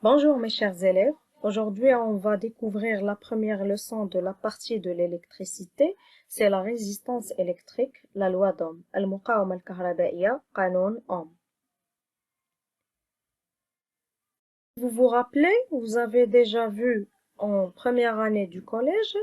Bonjour mes chers élèves, aujourd'hui on va découvrir la première leçon de la partie de l'électricité, c'est la résistance électrique, la loi d'Ohm, المقاومة الكهربائية, قانون Ohm. Vous vous rappelez, vous avez déjà vu en première année du collège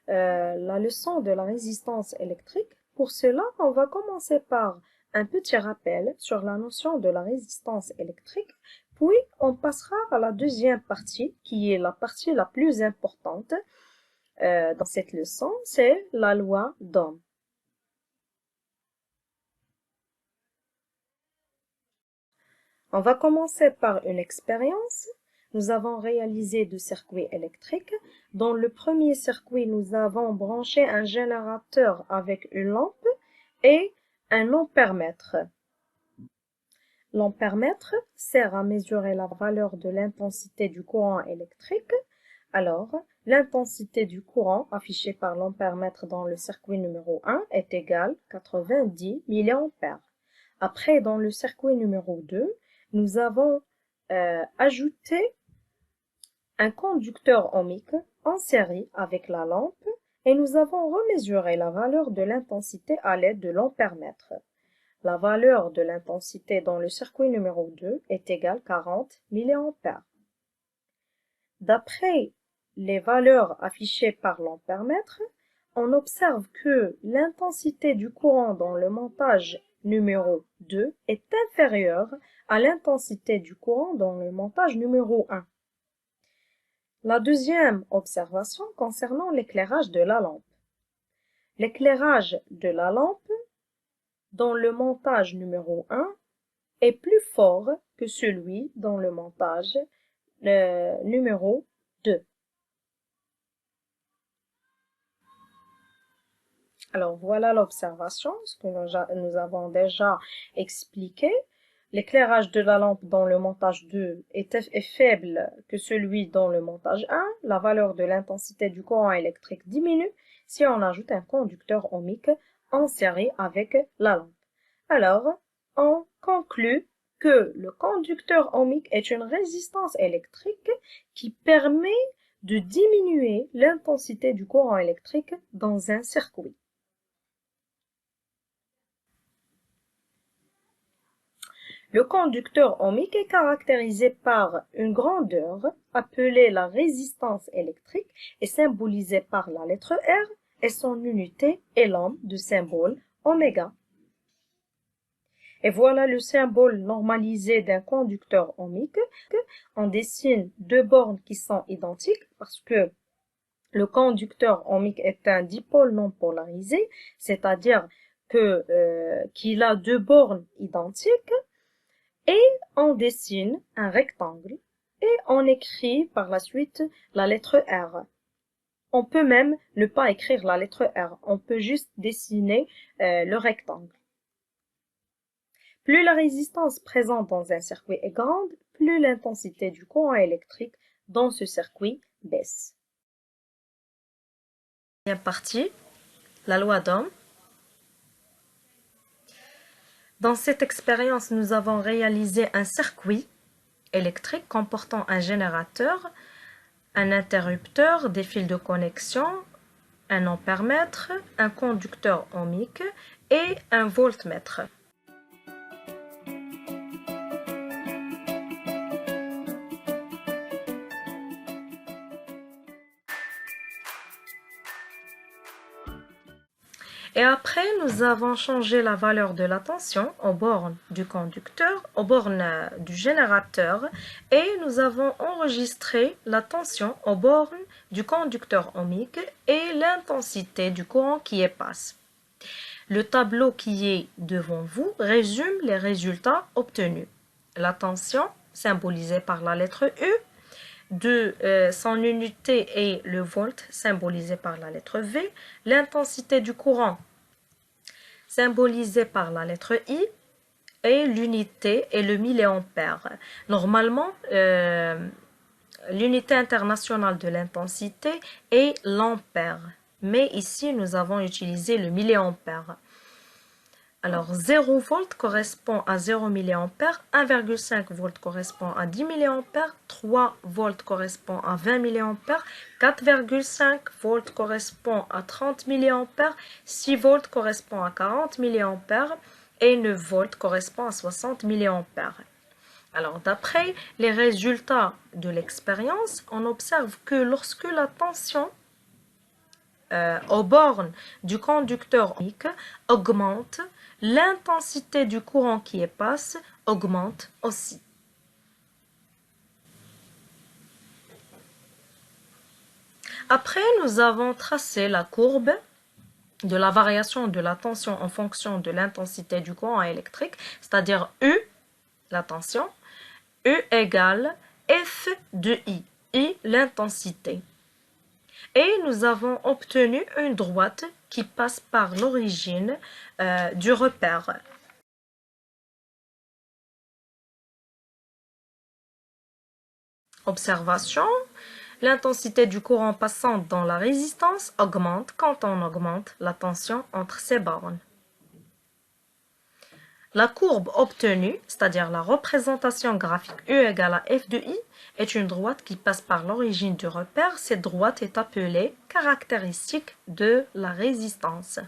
la leçon de la résistance électrique. Pour cela, on va commencer par un petit rappel sur la notion de la résistance électrique, puis on passera à la deuxième partie, qui est la partie la plus importante dans cette leçon, c'est la loi d'Ohm. On va commencer par une expérience. Nous avons réalisé deux circuits électriques. Dans le premier circuit, nous avons branché un générateur avec une lampe et un ampèremètre. L'ampèremètre sert à mesurer la valeur de l'intensité du courant électrique. Alors, l'intensité du courant affichée par l'ampèremètre dans le circuit numéro 1 est égale à 90 mA. Après, dans le circuit numéro 2, nous avons ajouté un conducteur ohmique en série avec la lampe et nous avons remesuré la valeur de l'intensité à l'aide de l'ampèremètre. La valeur de l'intensité dans le circuit numéro 2 est égale à 40 mA. D'après les valeurs affichées par l'ampèremètre, on observe que l'intensité du courant dans le montage numéro 2 est inférieure à l'intensité du courant dans le montage numéro 1. La deuxième observation concernant l'éclairage de la lampe. L'éclairage de la lampe dans le montage numéro 1 est plus fort que celui dans le montage numéro 2. Alors voilà l'observation, ce que nous avons déjà expliqué. L'éclairage de la lampe dans le montage 2 est faible que celui dans le montage 1. La valeur de l'intensité du courant électrique diminue si on ajoute un conducteur ohmique en série avec la lampe. Alors, on conclut que le conducteur ohmique est une résistance électrique qui permet de diminuer l'intensité du courant électrique dans un circuit. Le conducteur ohmique est caractérisé par une grandeur appelée la résistance électrique et symbolisée par la lettre R et son unité est l'ohm de symbole oméga. Et voilà le symbole normalisé d'un conducteur ohmique. On dessine deux bornes qui sont identiques parce que le conducteur ohmique est un dipôle non polarisé, c'est-à-dire qu'il a deux bornes identiques. Et on dessine un rectangle et on écrit par la suite la lettre R. On peut même ne pas écrire la lettre R, on peut juste dessiner le rectangle. Plus la résistance présente dans un circuit est grande, plus l'intensité du courant électrique dans ce circuit baisse. Deuxième partie, la loi d'Ohm. Dans cette expérience, nous avons réalisé un circuit électrique comportant un générateur, un interrupteur, des fils de connexion, un ampèremètre, un conducteur ohmique et un voltmètre. Et après, nous avons changé la valeur de la tension aux bornes du conducteur, aux bornes du générateur et nous avons enregistré la tension aux bornes du conducteur ohmique et l'intensité du courant qui y passe. Le tableau qui est devant vous résume les résultats obtenus. La tension, symbolisée par la lettre U, son unité est le volt, symbolisé par la lettre V, l'intensité du courant, symbolisée par la lettre I, et l'unité est le milliampère. Normalement, l'unité internationale de l'intensité est l'ampère, mais ici nous avons utilisé le milliampère. Alors 0 volt correspond à 0 mA, 1,5 volt correspond à 10 mA, 3 volts correspond à 20 mA, 4,5 volts correspond à 30 mA, 6 volts correspond à 40 mA et 9 volts correspond à 60 mA. Alors, d'après les résultats de l'expérience, on observe que lorsque la tension aux bornes du conducteur ohmique augmente, l'intensité du courant qui y passe augmente aussi. Après, nous avons tracé la courbe de la variation de la tension en fonction de l'intensité du courant électrique, c'est-à-dire U, la tension, U égale F de I, l'intensité. Et nous avons obtenu une droite qui passe par l'origine du repère. Observation, l'intensité du courant passant dans la résistance augmente quand on augmente la tension entre ces bornes. La courbe obtenue, c'est-à-dire la représentation graphique U égale à F de I, est une droite qui passe par l'origine du repère. Cette droite est appelée caractéristique de la résistance.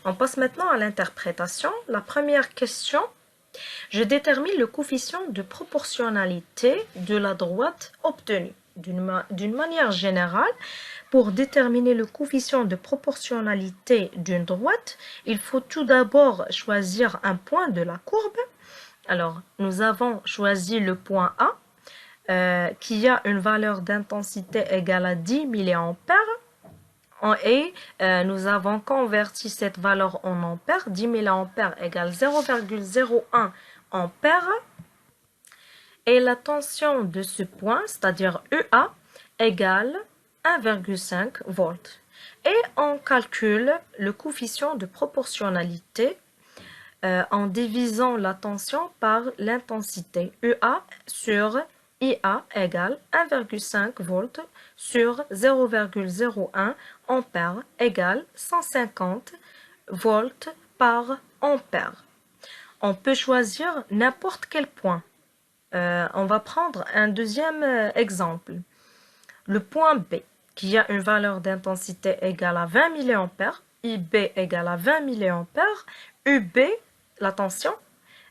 On passe maintenant à l'interprétation. La première question, je détermine le coefficient de proportionnalité de la droite obtenue. D'une manière générale, pour déterminer le coefficient de proportionnalité d'une droite, il faut tout d'abord choisir un point de la courbe. Alors, nous avons choisi le point A, qui a une valeur d'intensité égale à 10 mA. Et nous avons converti cette valeur en ampères. 10 mA égale 0,01 ampères. Et la tension de ce point, c'est-à-dire EA, égale 1,5 volts. Et on calcule le coefficient de proportionnalité en divisant la tension par l'intensité. EA sur IA égale 1,5 volts sur 0,01 ampères égale 150 volts par ampère. On peut choisir n'importe quel point. On va prendre un deuxième exemple. Le point B, qui a une valeur d'intensité égale à 20 mA, IB égale à 20 mA, UB, la tension,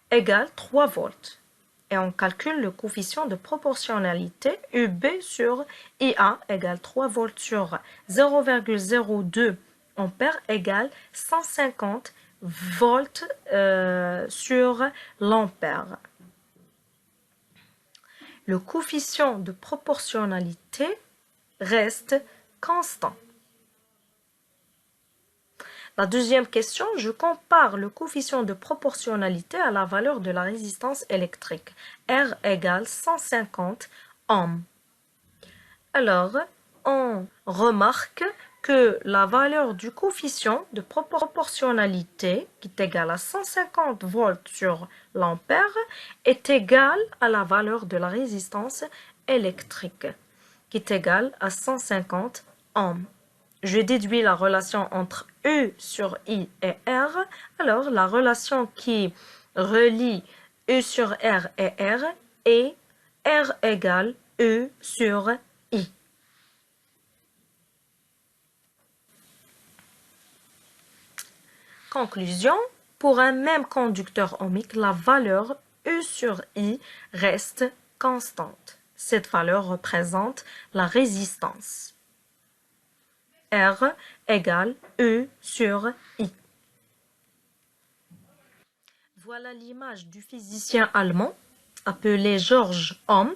égale 3 volts. Et on calcule le coefficient de proportionnalité UB sur IA égale 3 volts sur 0,02 ampères égale 150 volts sur l'ampère. Le coefficient de proportionnalité reste constant. La deuxième question, je compare le coefficient de proportionnalité à la valeur de la résistance électrique. R égale 150 ohms. Alors, on remarque que la valeur du coefficient de proportionnalité, qui est égale à 150 volts sur l'ampère, est égale à la valeur de la résistance électrique, qui est égale à 150 ohms. Je déduis la relation entre E sur I et R. Alors, la relation qui relie E sur R et R est R égale E sur I. Conclusion, pour un même conducteur ohmique, la valeur E sur I reste constante. Cette valeur représente la résistance. R égale E sur I. Voilà l'image du physicien allemand appelé Georg Ohm,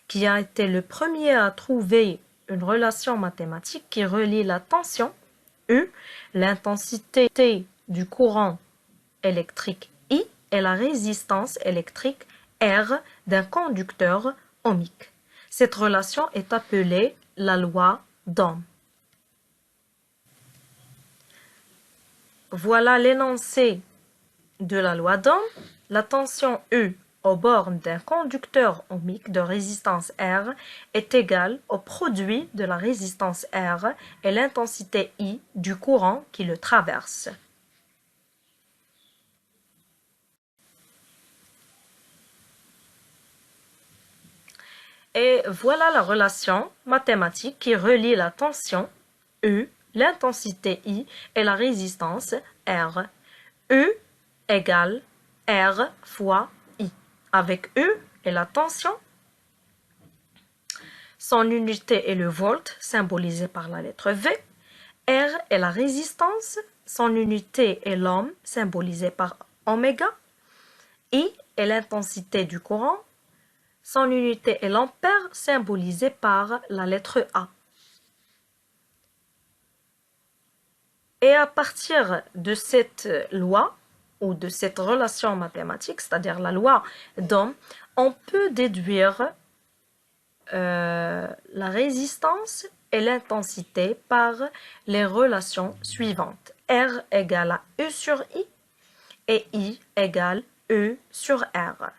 qui a été le premier à trouver une relation mathématique qui relie la tension U, l'intensité du courant électrique I et la résistance électrique R d'un conducteur ohmique. Cette relation est appelée la loi d'Ohm. Voilà l'énoncé de la loi d'Ohm. La tension E aux bornes d'un conducteur ohmique de résistance R est égal au produit de la résistance R et l'intensité I du courant qui le traverse. Et voilà la relation mathématique qui relie la tension E, l'intensité I et la résistance R. E égale R fois I. Avec E et la tension, son unité est le volt, symbolisé par la lettre V. R est la résistance, son unité est l'ohm, symbolisé par oméga. I est l'intensité du courant, son unité est l'ampère, symbolisé par la lettre A. Et à partir de cette loi, ou de cette relation mathématique, c'est-à-dire la loi d'Ohm, on peut déduire la résistance et l'intensité par les relations suivantes. R égale à E sur I et I égale E sur R.